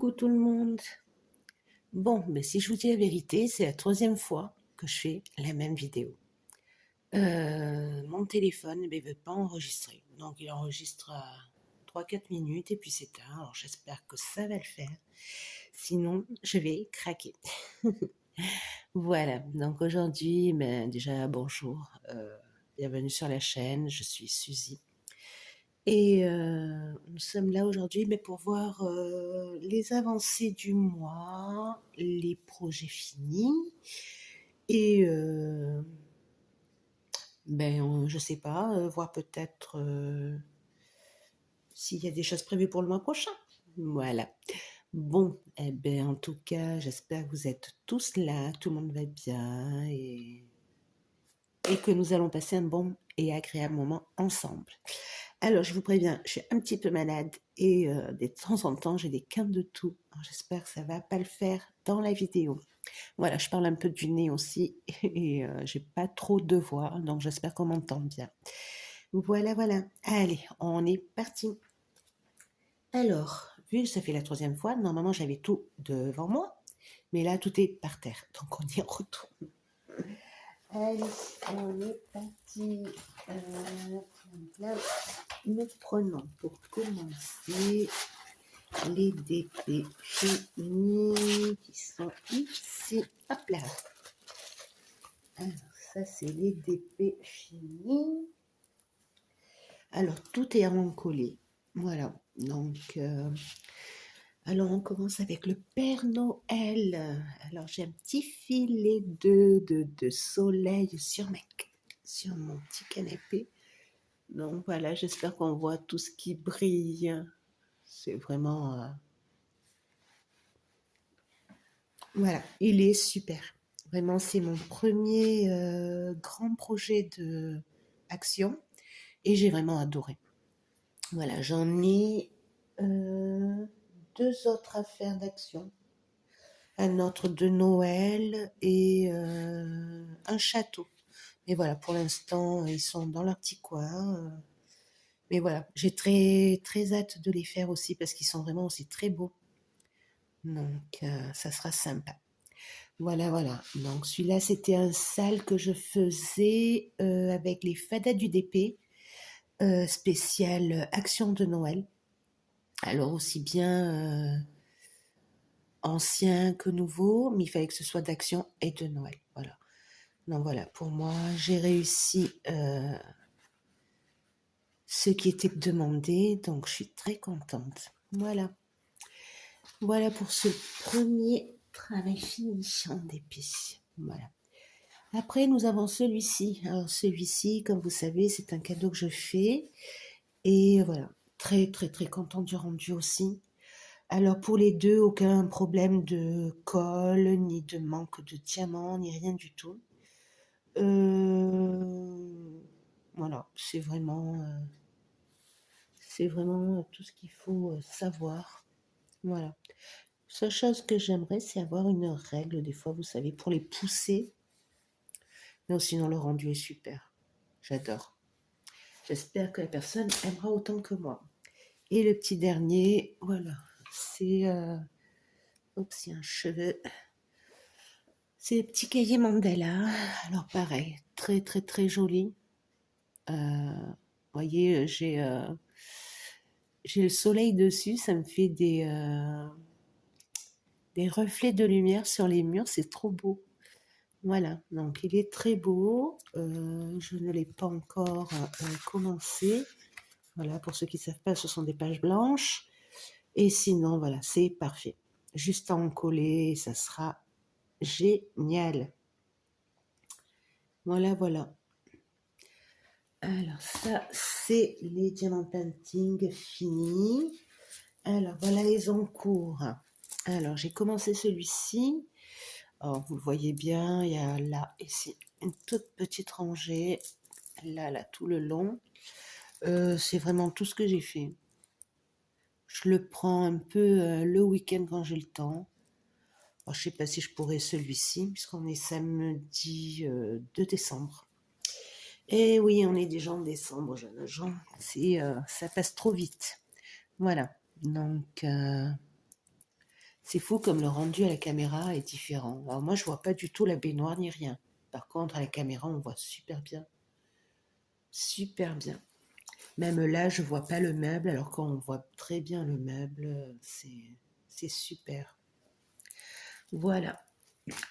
Coucou tout le monde. Bon, mais si je vous dis la vérité, c'est la troisième fois que je fais la même vidéo. Mon téléphone ne veut pas enregistrer. Donc il enregistre à 3-4 minutes et puis c'est éteint. Alors j'espère que ça va le faire. Sinon, je vais craquer. Voilà, donc aujourd'hui, déjà bonjour. Bienvenue sur la chaîne, je suis Suzy. Et nous sommes là aujourd'hui pour voir les avancées du mois, les projets finis et je sais pas, voir peut-être s'il y a des choses prévues pour le mois prochain. Voilà. Bon, en tout cas, j'espère que vous êtes tous là, tout le monde va bien et que nous allons passer un bon et agréable moment ensemble. Alors, je vous préviens, je suis un petit peu malade et de temps en temps, j'ai des quintes de toux. Alors, j'espère que ça va pas le faire dans la vidéo. Voilà, je parle un peu du nez aussi et j'ai pas trop de voix, donc j'espère qu'on m'entend bien. Voilà, voilà. Allez, on est parti. Alors, vu que ça fait la troisième fois, normalement j'avais tout devant moi, mais là tout est par terre, donc on y retourne. Allez, on est parti. Là, nous prenons pour commencer les DP finis qui sont ici. Hop là. Alors, ça, c'est les DP finis. Alors, tout est en collé. Voilà. Donc, alors, on commence avec le Père Noël. Alors, j'ai un petit filet de soleil sur mon petit canapé. Donc, voilà, j'espère qu'on voit tout ce qui brille. C'est vraiment... Voilà, il est super. Vraiment, c'est mon premier grand projet de action et j'ai vraiment adoré. Voilà, j'en ai deux autres à faire d'action. Un autre de Noël et un château. Mais voilà, pour l'instant, ils sont dans leur petit coin. Mais voilà, j'ai très, très hâte de les faire aussi parce qu'ils sont vraiment aussi très beaux. Donc, ça sera sympa. Voilà, voilà. Donc celui-là, c'était un sale que je faisais avec les fadas du DP, spécial action de Noël. Alors aussi bien ancien que nouveau, mais il fallait que ce soit d'action et de Noël. Voilà. Donc voilà, pour moi, j'ai réussi ce qui était demandé, donc je suis très contente. Voilà. Voilà pour ce premier travail fini en DP. Voilà. Après, nous avons celui-ci. Alors, celui-ci, comme vous savez, c'est un cadeau que je fais. Et voilà, très, très, très content du rendu aussi. Alors, pour les deux, aucun problème de colle, ni de manque de diamants, ni rien du tout. Voilà, c'est vraiment tout ce qu'il faut savoir. Voilà. Seule chose que j'aimerais, c'est avoir une règle, des fois, vous savez, pour les pousser. Mais sinon, le rendu est super. J'adore. J'espère que la personne aimera autant que moi. Et le petit dernier, voilà, c'est... Oups, il y a un cheveu. C'est le petit cahier mandala. Alors pareil, très très très joli. Vous voyez, j'ai le soleil dessus, ça me fait des reflets de lumière sur les murs, c'est trop beau. Voilà, donc il est très beau. Je ne l'ai pas encore commencé. Voilà, pour ceux qui ne savent pas, ce sont des pages blanches. Et sinon, voilà, c'est parfait. Juste à en coller, ça sera génial. Voilà, voilà. Alors ça, c'est les diamant painting finis. Alors, voilà les encours. Alors, j'ai commencé celui-ci. Alors, vous le voyez bien, il y a là, ici, une toute petite rangée. Là, là, tout le long. C'est vraiment tout ce que j'ai fait. Je le prends un peu le week-end quand j'ai le temps. Alors, je ne sais pas si je pourrais celui-ci, puisqu'on est samedi 2 décembre. Et oui, on est déjà en décembre, jeunes gens. Ça passe trop vite. Voilà. Donc, C'est fou comme le rendu à la caméra est différent. Alors moi, je vois pas du tout la baignoire ni rien. Par contre, à la caméra, on voit super bien. Super bien. Même là, je vois pas le meuble, alors qu'on voit très bien le meuble, c'est super. Voilà,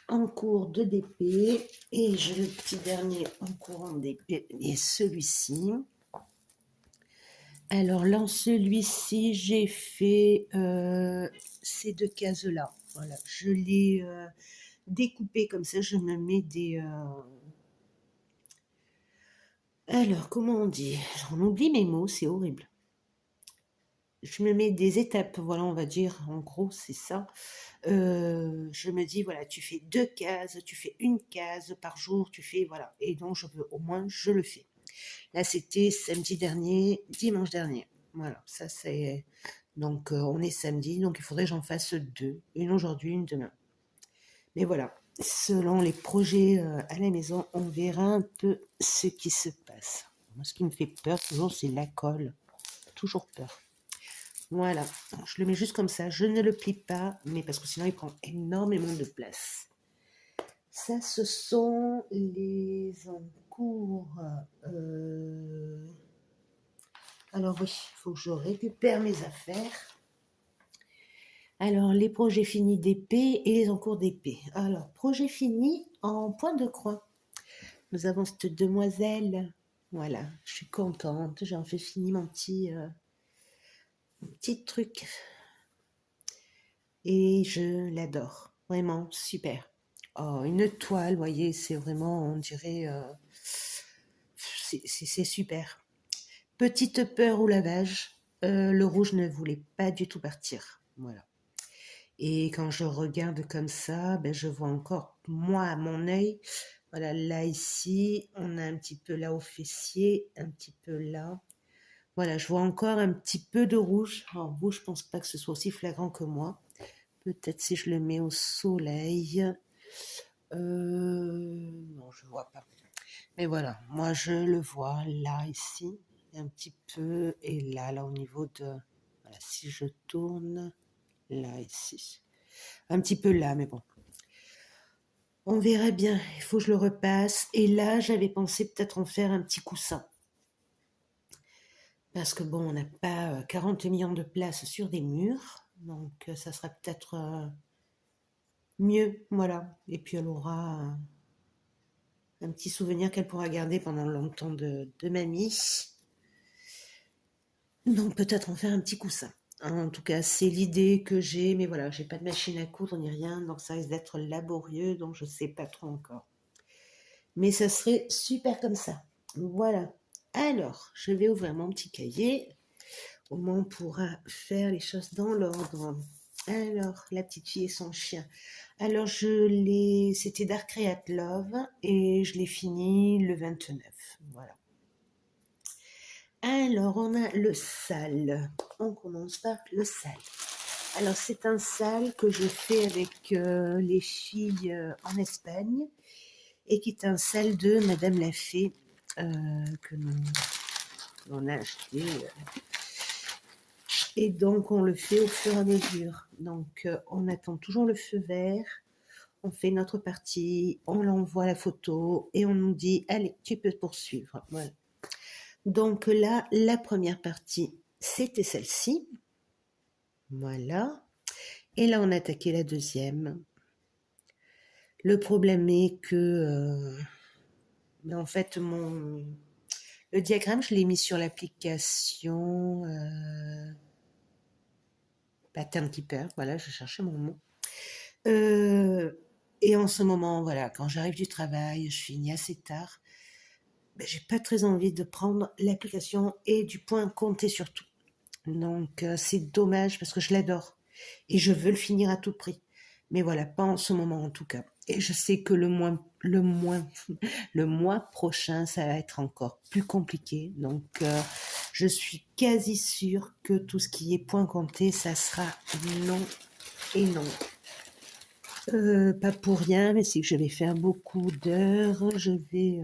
en cours de DP, et j'ai le petit dernier en cours en DP, et celui-ci. Alors là, celui-ci, j'ai fait ces deux cases-là. Voilà, je l'ai découpé comme ça, je me mets des... Alors, comment on dit? J'en oublie mes mots, c'est horrible. Je me mets des étapes, voilà, on va dire, en gros, c'est ça. Je me dis, voilà, tu fais 2 cases, tu fais une case par jour, tu fais, voilà. Et donc, je veux, au moins, je le fais. Là, c'était samedi dernier, dimanche dernier. Voilà, ça c'est... Donc, on est samedi, donc il faudrait que j'en fasse 2. Une aujourd'hui, une demain. Mais voilà, selon les projets à la maison, on verra un peu ce qui se passe. Moi, ce qui me fait peur, toujours, c'est la colle. Toujours peur. Voilà, alors, je le mets juste comme ça, je ne le plie pas, mais parce que sinon il prend énormément de place. Ça, ce sont les encours. Alors oui, il faut que je récupère mes affaires. Alors, les projets finis d'épée et les encours d'épée. Alors, projet fini en point de croix. Nous avons cette demoiselle. Voilà, je suis contente, j'ai enfin fini mon petit truc. Et je l'adore. Vraiment, super. Oh, une toile, vous voyez, c'est vraiment, on dirait, c'est super. Petite peur au lavage, le rouge ne voulait pas du tout partir. Voilà. Et quand je regarde comme ça, ben, je vois encore, moi, à mon œil, voilà, là, ici, on a un petit peu là au fessier, un petit peu là. Voilà, je vois encore un petit peu de rouge. Alors, vous, je pense pas que ce soit aussi flagrant que moi. Peut-être si je le mets au soleil. Non, je ne vois pas. Mais voilà, moi je le vois là, ici, un petit peu, et là au niveau de... Voilà, si je tourne, là, ici. Un petit peu là, mais bon. On verra bien, il faut que je le repasse. Et là, j'avais pensé peut-être en faire un petit coussin. Parce que bon, on n'a pas 40 millions de places sur des murs. Donc ça sera peut-être mieux, voilà. Et puis elle aura un petit souvenir qu'elle pourra garder pendant longtemps de mamie. Donc peut-être en faire un petit coussin. En tout cas, c'est l'idée que j'ai, mais voilà, j'ai pas de machine à coudre ni rien, donc ça risque d'être laborieux, donc je sais pas trop encore. Mais ça serait super comme ça. Voilà. Alors, je vais ouvrir mon petit cahier. Au moins, on pourra faire les choses dans l'ordre. Alors, la petite fille et son chien. Alors, c'était Dark Create Love et je l'ai fini le 29. Voilà. Alors, on a le sale. On commence par le sale. Alors, c'est un sale que je fais avec les filles en Espagne et qui est un sale de Madame la Fée que l'on a acheté. Et donc, on le fait au fur et à mesure. Donc, on attend toujours le feu vert. On fait notre partie, on l'envoie la photo et on nous dit, allez, tu peux poursuivre. Voilà. Donc là, la première partie, c'était celle-ci. Voilà. Et là, on a attaqué la deuxième. Le problème est que, en fait, le diagramme, je l'ai mis sur l'application Pattern Keeper. Voilà, je cherchais mon mot. Et en ce moment, voilà, quand j'arrive du travail, je finis assez tard. Ben, j'ai pas très envie de prendre l'application et du point compter sur tout. Donc c'est dommage parce que je l'adore et je veux le finir à tout prix. Mais voilà, pas en ce moment en tout cas. Et je sais que le mois prochain, ça va être encore plus compliqué. Donc je suis quasi sûre que tout ce qui est point compté, ça sera non et non. Pas pour rien, mais c'est que je vais faire beaucoup d'heures. Je vais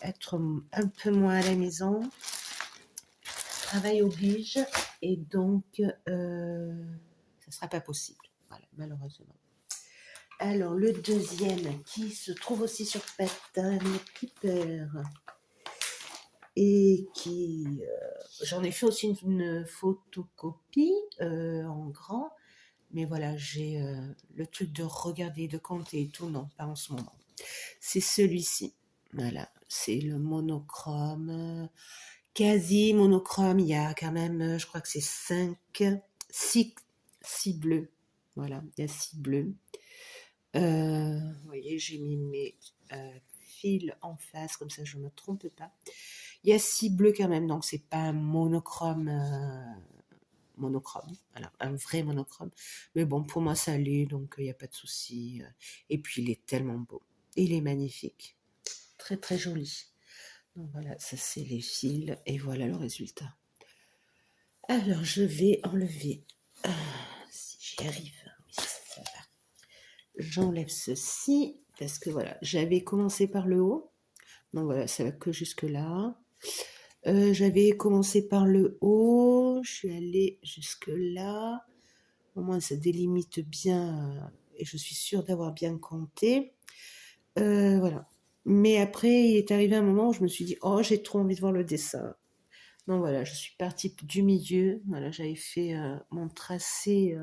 être un peu moins à la maison. Travail oblige. Et donc, ça ne sera pas possible. Voilà, malheureusement. Alors, le deuxième qui se trouve aussi sur Pattern Clipper et qui... j'en ai fait aussi une photocopie en grand, mais voilà, j'ai le truc de regarder, de compter et tout, non, pas en ce moment. C'est celui-ci, voilà, c'est le monochrome, quasi monochrome, il y a quand même, je crois que c'est 6 bleus, voilà, il y a 6 bleus. Vous voyez, j'ai mis mes fils en face, comme ça je ne me trompe pas. Il y a 6 bleus quand même, donc c'est pas un monochrome, voilà, un vrai monochrome. Mais bon, pour moi ça l'est, donc il n'y a pas de souci. Et puis il est tellement beau, il est magnifique, très très joli. Donc voilà, ça c'est les fils, et voilà le résultat. Alors je vais enlever, si j'y arrive, oui ça va. J'enlève ceci, parce que voilà, j'avais commencé par le haut, donc voilà, ça va que jusque là. J'avais commencé par le haut, je suis allée jusque là, au moins ça délimite bien, et je suis sûre d'avoir bien compté. Voilà. Mais après, il est arrivé un moment où je me suis dit, oh, j'ai trop envie de voir le dessin. Donc voilà, je suis partie du milieu, voilà, j'avais fait mon tracé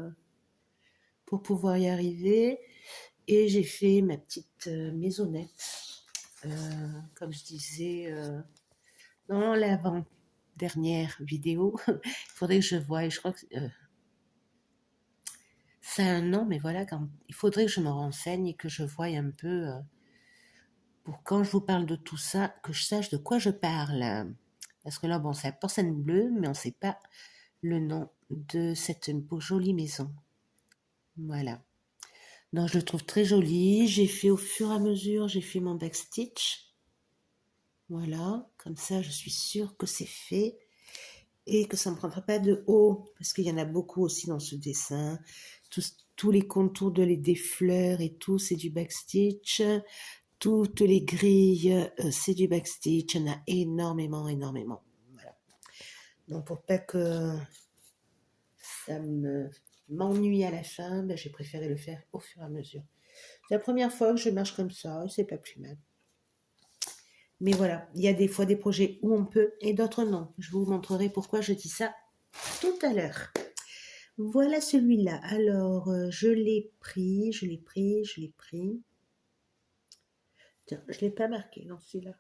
pour pouvoir y arriver, et j'ai fait ma petite maisonnette, comme je disais dans l'avant-dernière vidéo. Il faudrait que je voie, je crois que c'est un nom, mais voilà, il faudrait que je me renseigne et que je voie un peu, pour quand je vous parle de tout ça, que je sache de quoi je parle. Parce que là, bon, c'est la porcelaine bleue, mais on ne sait pas le nom de cette jolie maison. Voilà. Donc, je le trouve très joli. J'ai fait au fur et à mesure, j'ai fait mon backstitch. Voilà, comme ça, je suis sûre que c'est fait et que ça ne me prendra pas de haut, parce qu'il y en a beaucoup aussi dans ce dessin. Tous les contours des fleurs et tout, c'est du backstitch. Toutes les grilles, c'est du backstitch. Il y en a énormément, énormément. Voilà. Donc, pour pas que ça m'ennuie à la fin, ben, j'ai préféré le faire au fur et à mesure. C'est la première fois que je marche comme ça, c'est pas plus mal. Mais voilà, il y a des fois des projets où on peut et d'autres non. Je vous montrerai pourquoi je dis ça tout à l'heure. Voilà celui-là. Alors, je l'ai pris. Tiens, je ne l'ai pas marqué dans celui-là.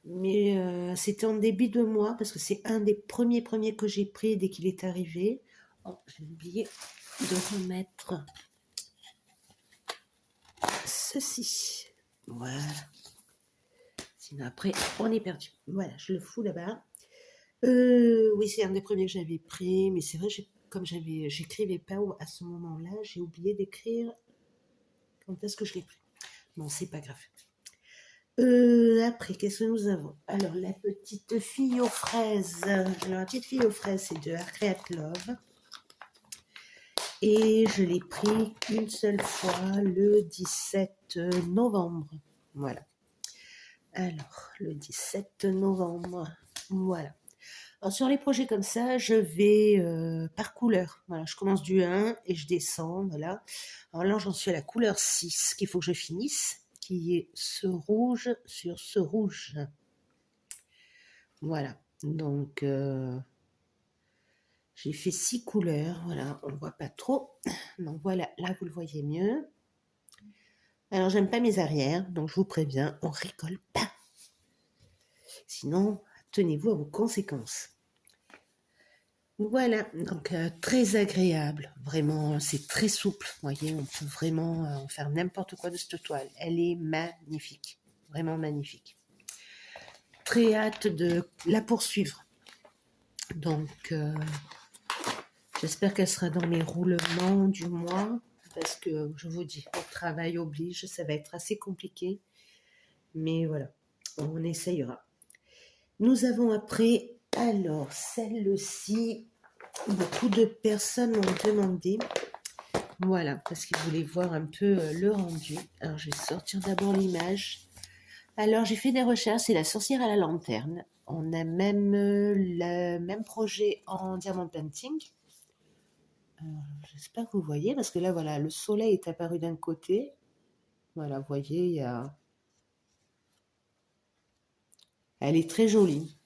Mais c'était en début de mois, parce que c'est un des premiers que j'ai pris dès qu'il est arrivé. Oh, j'ai oublié de remettre ceci. Voilà. Sinon après, on est perdu. Voilà, je le fous là-bas. Oui, c'est un des premiers que j'avais pris, mais c'est vrai, comme j'écrivais pas à ce moment-là, j'ai oublié d'écrire quand est-ce que je l'ai pris. Bon, c'est pas grave. Après, qu'est-ce que nous avons? Alors, la petite fille aux fraises. La petite fille aux fraises, c'est de Create Love. Et je l'ai pris une seule fois, le 17 novembre. Voilà. Alors, le 17 novembre. Voilà. Alors, sur les projets comme ça, je vais par couleur. Voilà, je commence du 1 et je descends. Voilà. Alors là, j'en suis à la couleur 6 qu'il faut que je finisse, qui est ce rouge sur ce rouge. Voilà. Donc, j'ai fait 6 couleurs. Voilà, on ne voit pas trop. Donc, voilà, là, vous le voyez mieux. Alors, j'aime pas mes arrières, donc je vous préviens, on rigole pas. Sinon, tenez-vous à vos conséquences. Voilà, donc très agréable, vraiment, c'est très souple, vous voyez, on peut vraiment en faire n'importe quoi de cette toile. Elle est magnifique, vraiment magnifique. Très hâte de la poursuivre. Donc, j'espère qu'elle sera dans mes roulements du mois, parce que je vous dis, le travail oblige, ça va être assez compliqué, mais voilà, on essayera. Nous avons après, alors, celle-ci, beaucoup de personnes m'ont demandé, voilà, parce qu'ils voulaient voir un peu le rendu. Alors, je vais sortir d'abord l'image. Alors, j'ai fait des recherches, c'est la sorcière à la lanterne. On a même le même projet en diamant painting. J'espère que vous voyez, parce que là, voilà, le soleil est apparu d'un côté. Voilà, vous voyez, il y a... Elle est très jolie.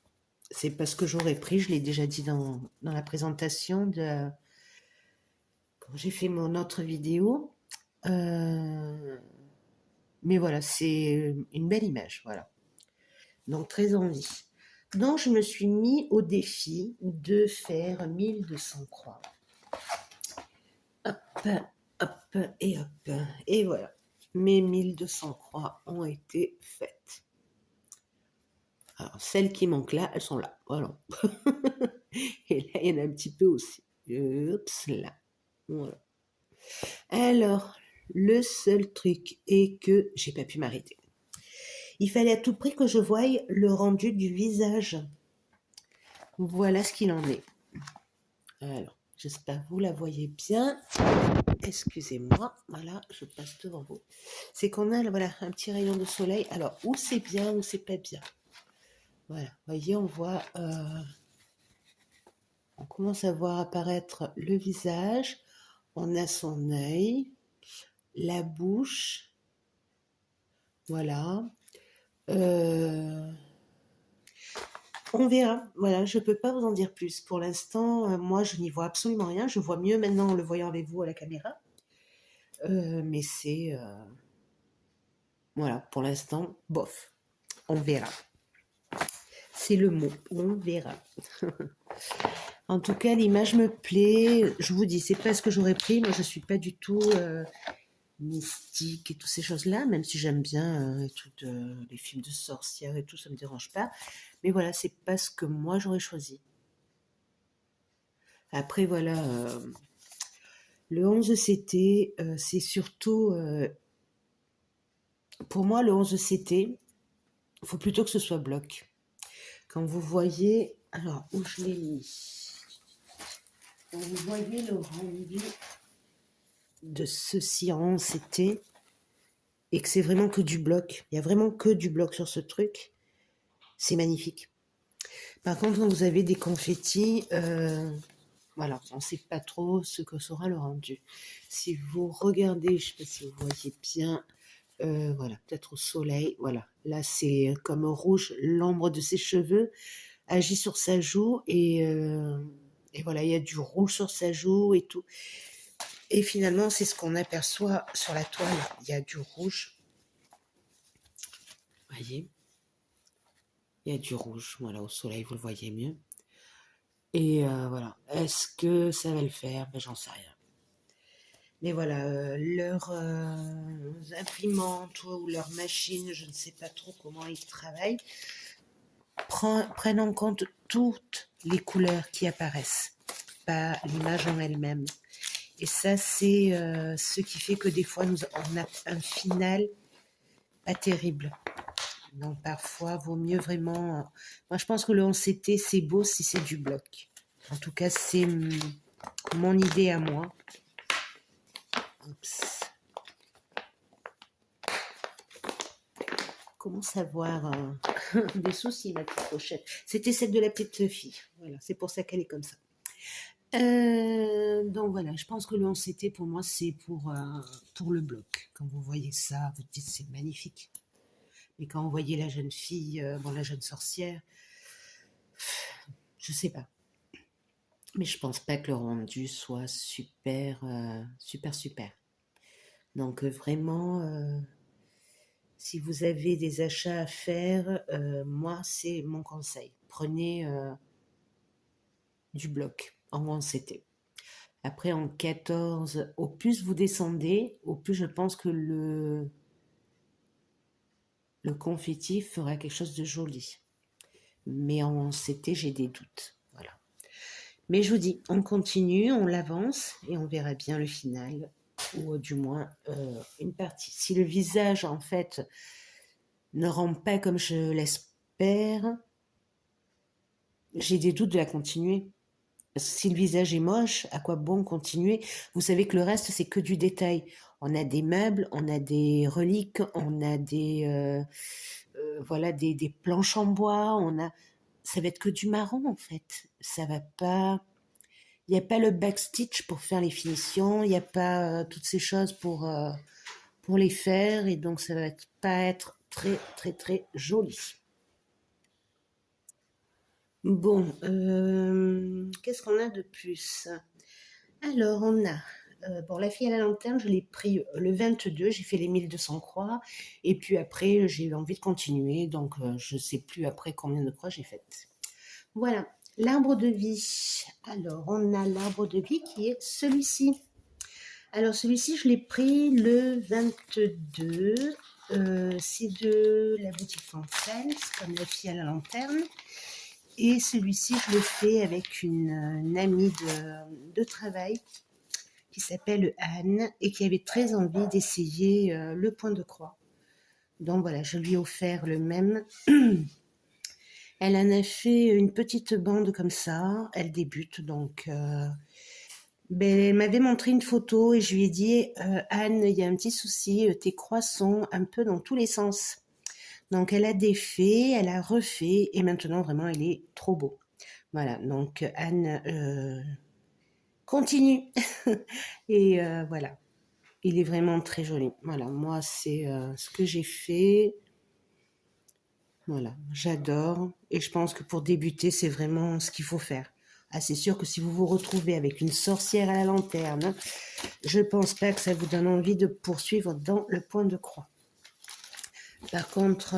C'est parce que j'aurais pris, je l'ai déjà dit dans la présentation, quand j'ai fait mon autre vidéo. Mais voilà, c'est une belle image, voilà. Donc, très envie. Donc, je me suis mis au défi de faire 1200 croix. Hop, hop et hop. Et voilà, mes 1200 croix ont été faites. Alors, celles qui manquent là, elles sont là. Voilà. Et là, il y en a un petit peu aussi. Oups, là. Voilà. Alors, le seul truc est que j'ai pas pu m'arrêter. Il fallait à tout prix que je voie le rendu du visage. Voilà ce qu'il en est. Alors, j'espère que vous la voyez bien. Excusez-moi, voilà, je passe devant vous. C'est qu'on a voilà, un petit rayon de soleil. Alors, où c'est bien, où c'est pas bien. Voilà, vous voyez, on voit, on commence à voir apparaître le visage. On a son œil, la bouche. Voilà. On verra. Voilà, je ne peux pas vous en dire plus. Pour l'instant, moi, je n'y vois absolument rien. Je vois mieux maintenant en le voyant avec vous à la caméra. Mais c'est... voilà, pour l'instant, bof. On verra. C'est le mot. On verra. En tout cas, l'image me plaît. Je vous dis, c'est pas ce que j'aurais pris. Moi, je suis pas du tout mystique et toutes ces choses-là, même si j'aime bien les films de sorcières et tout, ça me dérange pas. Mais voilà, c'est pas ce que moi j'aurais choisi. Après, voilà, le 11 CT, c'est surtout, pour moi, le 11 CT, il faut plutôt que ce soit bloc. Quand vous voyez, alors, où je l'ai mis, quand vous voyez le rendu de ceci en 11 CT, et que c'est vraiment que du bloc, il y a vraiment que du bloc sur ce truc, c'est magnifique. Par contre, quand vous avez des confettis, voilà, on ne sait pas trop ce que sera le rendu. Si vous regardez, je ne sais pas si vous voyez bien, voilà, peut-être au soleil, voilà. Là, c'est comme rouge, l'ombre de ses cheveux agit sur sa joue et voilà, il y a du rouge sur sa joue et tout. Et finalement, c'est ce qu'on aperçoit sur la toile. Il y a du rouge. Vous voyez? Il y a du rouge, voilà, au soleil, vous le voyez mieux. Et voilà, est-ce que ça va le faire? Ben, j'en sais rien. Mais voilà, leurs imprimantes ou leurs machines, je ne sais pas trop comment ils travaillent, prennent en compte toutes les couleurs qui apparaissent, pas l'image en elle-même. Et ça, c'est ce qui fait que des fois, on a un final pas terrible. Donc parfois, vaut mieux vraiment... Moi, je pense que le 11CT, c'est beau si c'est du bloc. En tout cas, c'est mon idée à moi. Oups. Comment savoir des soucis, ma petite pochette. C'était celle de la petite fille. Voilà, c'est pour ça qu'elle est comme ça. Donc voilà, je pense que le 11CT, pour moi, c'est pour le bloc. Quand vous voyez ça, vous dites c'est magnifique. Mais quand vous voyez la jeune fille, la jeune sorcière, je sais pas. Mais je pense pas que le rendu soit super, super. Donc vraiment, si vous avez des achats à faire, moi c'est mon conseil. Prenez du bloc en 11CT. Après en 14, au plus vous descendez, au plus je pense que le confetti fera quelque chose de joli. Mais en 11CT, j'ai des doutes. Voilà. Mais je vous dis, on continue, on l'avance et on verra bien le final, ou du moins une partie. Si le visage, en fait, ne rend pas comme je l'espère, j'ai des doutes de la continuer. Si le visage est moche, à quoi bon continuer? Vous savez que le reste, c'est que du détail. On a des meubles, on a des reliques, on a des voilà, des planches en bois, ça va être que du marron en fait. Ça va pas, il n'y a pas le backstitch pour faire les finitions, il n'y a pas toutes ces choses pour les faire, et donc ça va pas être très très très joli. Bon, qu'est-ce qu'on a de plus? Alors, on a, bon, la fille à la lanterne, je l'ai pris le 22, j'ai fait les 1200 croix, et puis après, j'ai eu envie de continuer, donc je ne sais plus après combien de croix j'ai faites. Voilà, l'arbre de vie. Alors, on a l'arbre de vie qui est celui-ci. Alors, celui-ci, je l'ai pris le 22. C'est de la boutique Fanfels, comme la fille à la lanterne. Et celui-ci, je le fais avec une amie de travail qui s'appelle Anne et qui avait très envie d'essayer le point de croix. Donc voilà, je lui ai offert le même. Elle en a fait une petite bande comme ça. Elle débute, donc elle m'avait montré une photo et je lui ai dit Anne, il y a un petit souci, tes croix sont un peu dans tous les sens. Donc elle a défait, elle a refait et maintenant vraiment elle est trop beau. Voilà, donc Anne continue. Et voilà, il est vraiment très joli. Voilà, moi c'est ce que j'ai fait. Voilà, j'adore et je pense que pour débuter c'est vraiment ce qu'il faut faire. Ah, c'est sûr que si vous vous retrouvez avec une sorcière à la lanterne, je pense pas que ça vous donne envie de poursuivre dans le point de croix. Par contre,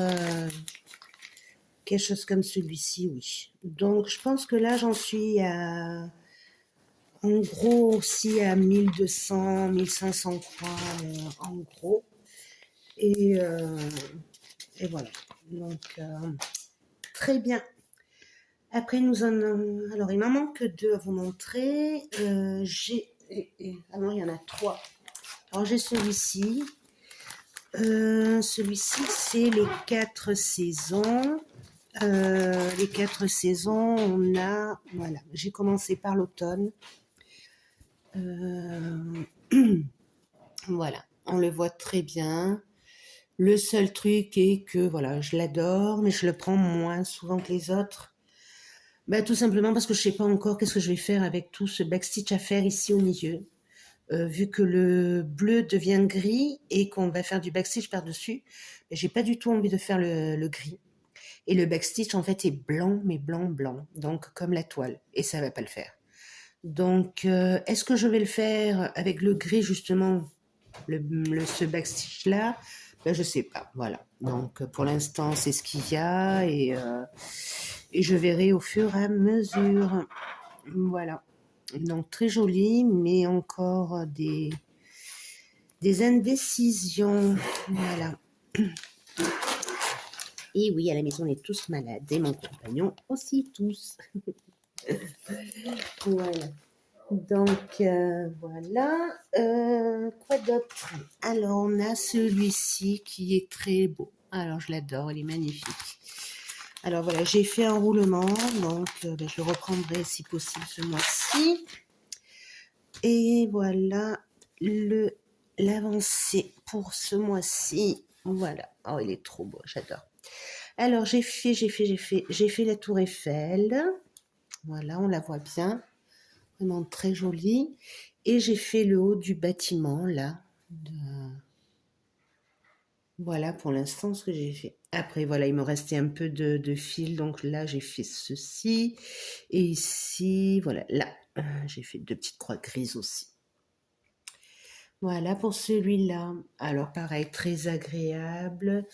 quelque chose comme celui-ci, oui. Donc, je pense que là, j'en suis à, en gros, aussi à 1200, 1500 croix, en gros. Et, et voilà. Donc, très bien. Après, nous en avons... Alors, il m'en manque deux à vous montrer. Alors, il y en a trois. Alors, j'ai celui-ci. Celui-ci, c'est les 4 saisons. Les 4 saisons, on a... Voilà, j'ai commencé par l'automne. Voilà, on le voit très bien. Le seul truc est que, voilà, je l'adore, mais je le prends moins souvent que les autres. Bah, tout simplement parce que je ne sais pas encore qu'est-ce que je vais faire avec tout ce backstitch à faire ici au milieu. Vu que le bleu devient gris et qu'on va faire du backstitch par-dessus, j'ai pas du tout envie de faire le gris. Et le backstitch, en fait, est blanc, mais blanc, blanc. Donc, comme la toile. Et ça va pas le faire. Donc, est-ce que je vais le faire avec le gris, justement, ce backstitch-là? Ben, je sais pas. Voilà. Donc, pour l'instant, c'est ce qu'il y a. Et je verrai au fur et à mesure. Voilà. Donc, très joli, mais encore des indécisions. Voilà. Et oui, à la maison, on est tous malades. Et mon compagnon aussi, tous. Voilà. Donc, voilà. Quoi d'autre? Alors, on a celui-ci qui est très beau. Alors, je l'adore, il est magnifique. Alors, voilà, j'ai fait un roulement. Donc, je le reprendrai si possible ce mois-ci. Et voilà l'avancée pour ce mois-ci. Voilà. Oh, il est trop beau, j'adore. Alors, j'ai fait la tour Eiffel. Voilà, on la voit bien. Vraiment très jolie. Et j'ai fait le haut du bâtiment, là. Voilà, pour l'instant, ce que j'ai fait. Après, voilà, il me restait un peu de fil. Donc là, j'ai fait ceci. Et ici, voilà, là, j'ai fait 2 petites croix grises aussi. Voilà pour celui-là. Alors, pareil, très agréable.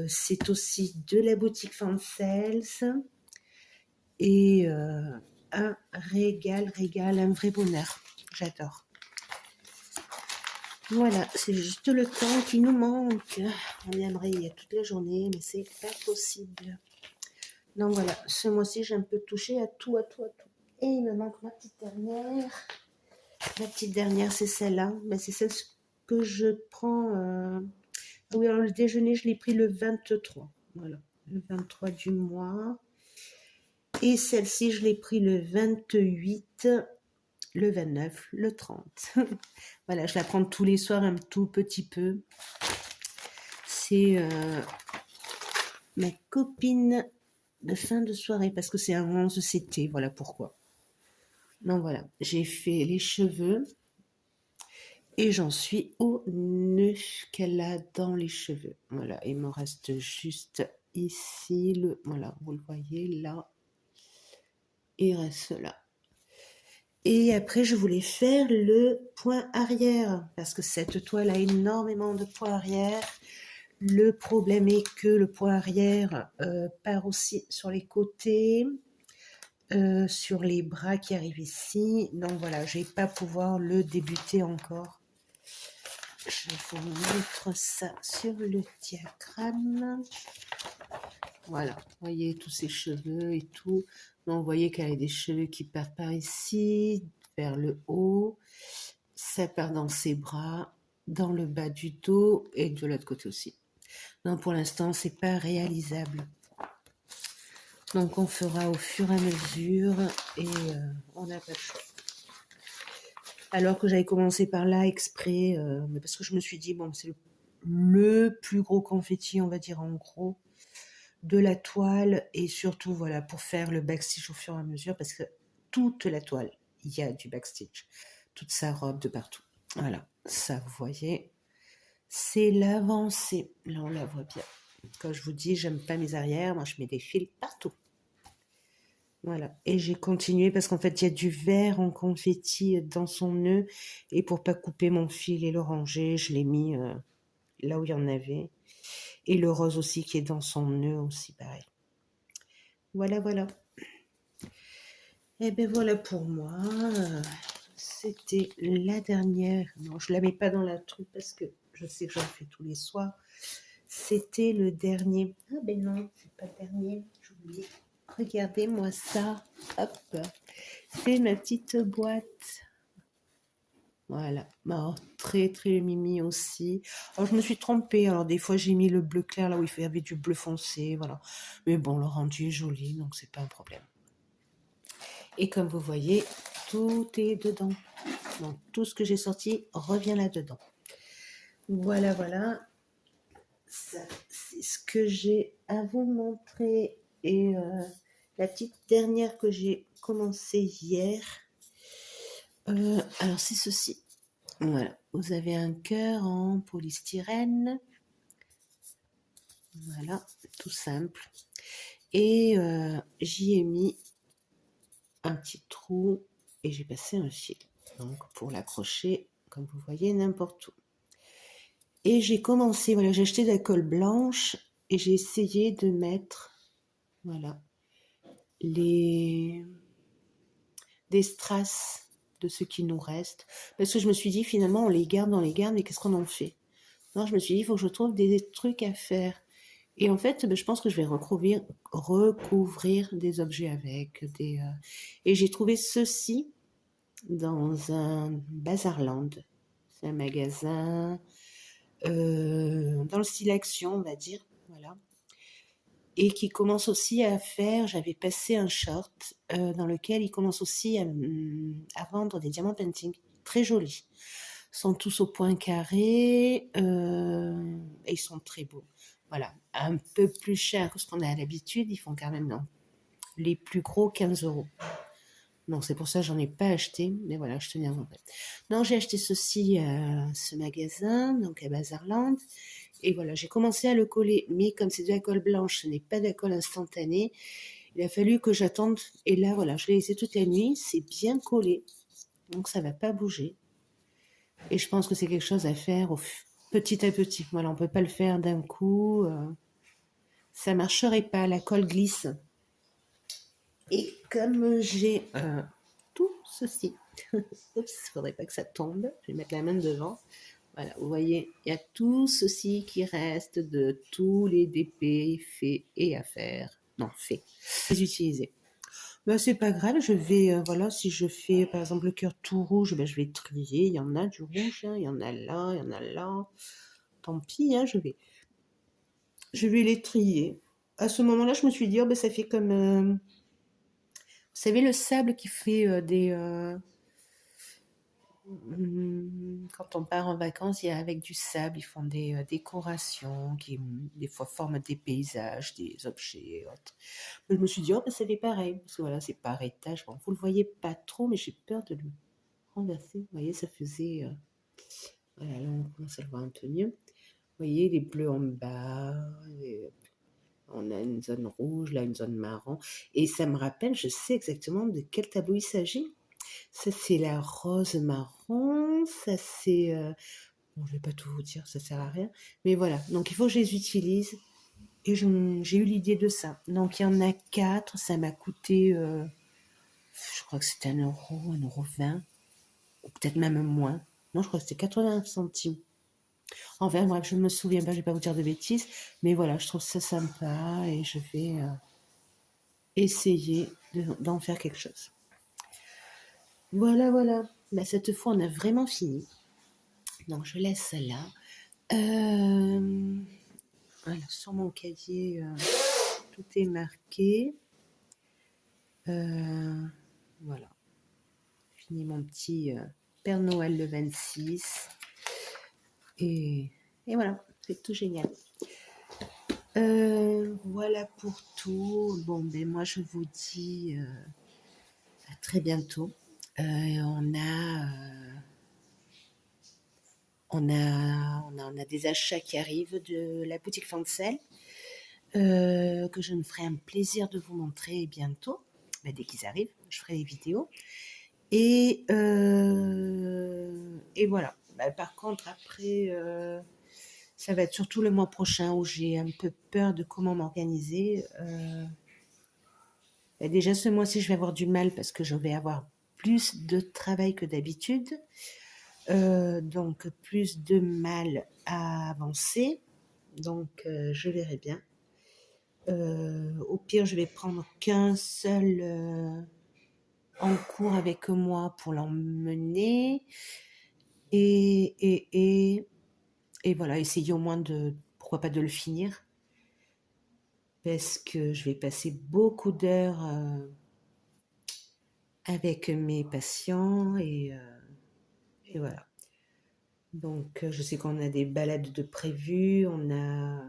C'est aussi de la boutique Fanfels. Et un régal, un vrai bonheur. J'adore. Voilà, c'est juste le temps qui nous manque. On aimerait y être toute la journée, mais c'est pas possible. Donc voilà, ce mois-ci, j'ai un peu touché à tout. Et il me manque ma petite dernière. La petite dernière, c'est celle-là. Ben, c'est celle que je prends. Oui, alors le déjeuner, je l'ai pris le 23. Voilà, le 23 du mois. Et celle-ci, je l'ai pris le 28, le 29, le 30. Voilà, je la prends tous les soirs un tout petit peu. C'est ma copine de fin de soirée, parce que c'est un 11 CT, voilà pourquoi. Donc voilà, j'ai fait les cheveux et j'en suis au nœud qu'elle a dans les cheveux. Voilà, il me reste juste ici, voilà, vous le voyez là, il reste là. Et après, je voulais faire le point arrière, parce que cette toile a énormément de points arrière. Le problème est que le point arrière part aussi sur les côtés, sur les bras qui arrivent ici. Donc voilà, je vais pas pouvoir le débuter encore. Je vais vous mettre ça sur le diagramme. Voilà, vous voyez tous ces cheveux et tout. Donc vous voyez qu'elle a des cheveux qui partent par ici, vers le haut. Ça part dans ses bras, dans le bas du dos et de l'autre côté aussi. Non, pour l'instant, c'est pas réalisable. Donc on fera au fur et à mesure et on n'a pas le choix. Alors que j'avais commencé par là exprès, mais parce que je me suis dit, bon, c'est le plus gros confetti, on va dire en gros, de la toile et surtout, voilà, pour faire le backstitch au fur et à mesure, parce que toute la toile, il y a du backstitch. Toute sa robe de partout. Voilà, ça, vous voyez, c'est l'avancée. Là, on la voit bien. Quand je vous dis, j'aime pas mes arrières, moi, je mets des fils partout. Voilà, et j'ai continué parce qu'en fait, il y a du vert en confetti dans son nœud. Et pour pas couper mon fil et le ranger, je l'ai mis là où il y en avait. Et le rose aussi qui est dans son nœud aussi, pareil. Voilà, voilà. Et ben voilà pour moi. C'était la dernière. Non, je la mets pas dans la truc parce que je sais que j'en fais tous les soirs. C'était le dernier. Ah ben non, c'est pas le dernier. J'ai oublié. Regardez-moi ça. Hop. C'est ma petite boîte. Voilà. Oh, très très mimi aussi. Alors je me suis trompée. Alors des fois j'ai mis le bleu clair là où il y avait du bleu foncé. Voilà. Mais bon, le rendu est joli, donc c'est pas un problème. Et comme vous voyez, tout est dedans. Donc tout ce que j'ai sorti revient là-dedans. Voilà, voilà. Ça, c'est ce que j'ai à vous montrer. Et la petite dernière que j'ai commencé hier. Alors c'est ceci. Voilà. Vous avez un cœur en polystyrène. Voilà, tout simple. Et j'y ai mis un petit trou et j'ai passé un fil. Donc pour l'accrocher, comme vous voyez, n'importe où. Et j'ai commencé, voilà, j'ai acheté de la colle blanche et j'ai essayé de mettre, voilà, des strass de ce qui nous reste. Parce que je me suis dit, finalement, on les garde, mais qu'est-ce qu'on en fait? Non, je me suis dit, il faut que je trouve des trucs à faire. Et en fait, je pense que je vais recouvrir des objets avec. Et j'ai trouvé ceci dans un Bazarland. C'est un magasin dans le style action, on va dire. Voilà. Et qui commence aussi à faire, j'avais passé un short dans lequel il commence aussi à vendre des diamant painting très jolis. Ils sont tous au point carré et ils sont très beaux. Voilà, un peu plus cher que ce qu'on a à l'habitude, ils font quand même, non, les plus gros 15 €. Non, c'est pour ça que j'en ai pas acheté, mais voilà, je tenais à vous dire. Non, j'ai acheté ceci à ce magasin, donc à Bazarland, et voilà, j'ai commencé à le coller, mais comme c'est de la colle blanche, ce n'est pas de la colle instantanée, il a fallu que j'attende, et là, voilà, je l'ai laissé toute la nuit, c'est bien collé, donc ça va pas bouger, et je pense que c'est quelque chose à faire petit à petit. Voilà, on peut pas le faire d'un coup, ça marcherait pas, la colle glisse. Et comme j'ai tout ceci, oups, faudrait pas que ça tombe, je vais mettre la main devant. Voilà, vous voyez, il y a tout ceci qui reste de tous les DP faits et à faire. Non, faits. Les utiliser. Ben, c'est pas grave, je vais, voilà, si je fais par exemple le cœur tout rouge, ben, je vais trier. Il y en a du rouge, hein, il y en a là, il y en a là. Tant pis, hein, je vais les trier. À ce moment-là, je me suis dit, oh, ben, ça fait comme. Vous savez, le sable qui fait Quand on part en vacances, il y a avec du sable, ils font des décorations qui, des fois, forment des paysages, des objets et autres. Je me suis dit: «Oh, bah, ça fait pareil», parce que voilà, c'est par étage. Bon, vous le voyez pas trop, mais j'ai peur de le renverser. Vous voyez, ça faisait, voilà, là, on commence à le voir un peu mieux. Vous voyez, les bleus en bas, et on a une zone rouge, là, une zone marron, et ça me rappelle, je sais exactement de quel tableau il s'agit. Ça, c'est la rose marron, ça c'est, bon, je vais pas tout vous dire, ça sert à rien, mais voilà, donc il faut que je les utilise, et j'ai eu l'idée de ça. Donc il y en a 4, ça m'a coûté, je crois que c'était 1 €, 1,20 €, ou peut-être même moins. Non, je crois que c'était 80 centimes. Enfin bref, je ne me souviens pas, je vais pas vous dire de bêtises, mais voilà, je trouve ça sympa et je vais essayer d'en faire quelque chose. Voilà, voilà. Bah, cette fois, on a vraiment fini. Donc, je laisse ça là. Voilà, sur mon cahier, tout est marqué. Voilà. Fini mon petit Père Noël le 26. Et, et voilà, c'est tout génial. Voilà pour tout. Bon, ben moi, je vous dis à très bientôt. On a des achats qui arrivent de la boutique Fancel, que je me ferai un plaisir de vous montrer bientôt. Ben, dès qu'ils arrivent, je ferai des vidéos. Et voilà. Ben, par contre, après, ça va être surtout le mois prochain où j'ai un peu peur de comment m'organiser. Ben, déjà, ce mois-ci, je vais avoir du mal parce que je vais avoir plus de travail que d'habitude. Donc plus de mal à avancer. Donc je verrai bien. Au pire, je vais prendre qu'un seul en cours avec moi pour l'emmener. Et, et, et, et voilà, essayer au moins pourquoi pas de le finir. Parce que je vais passer beaucoup d'heures avec mes patients et voilà. Donc, je sais qu'on a des balades de prévues, on a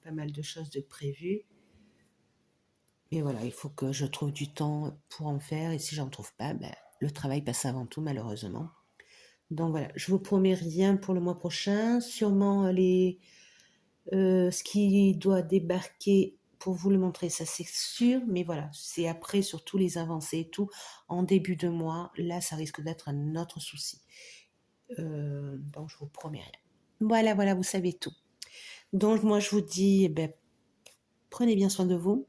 pas mal de choses de prévues. Mais voilà, il faut que je trouve du temps pour en faire. Et si j'en trouve pas, ben, le travail passe avant tout, malheureusement. Donc voilà, je vous promets rien pour le mois prochain. Sûrement ce qui doit débarquer pour vous le montrer, ça c'est sûr. Mais voilà, c'est après, sur tous les avancées et tout, en début de mois. Là, ça risque d'être un autre souci. Donc je vous promets rien. Voilà, voilà, vous savez tout. Donc moi je vous dis, ben, prenez bien soin de vous,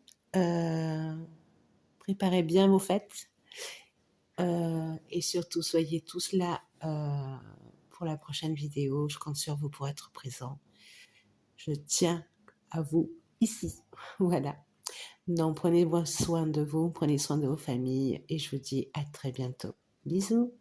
préparez bien vos fêtes, et surtout soyez tous là pour la prochaine vidéo. Je compte sur vous pour être présents. Je tiens à vous ici. Voilà. Donc prenez soin de vous, prenez soin de vos familles et je vous dis à très bientôt. Bisous.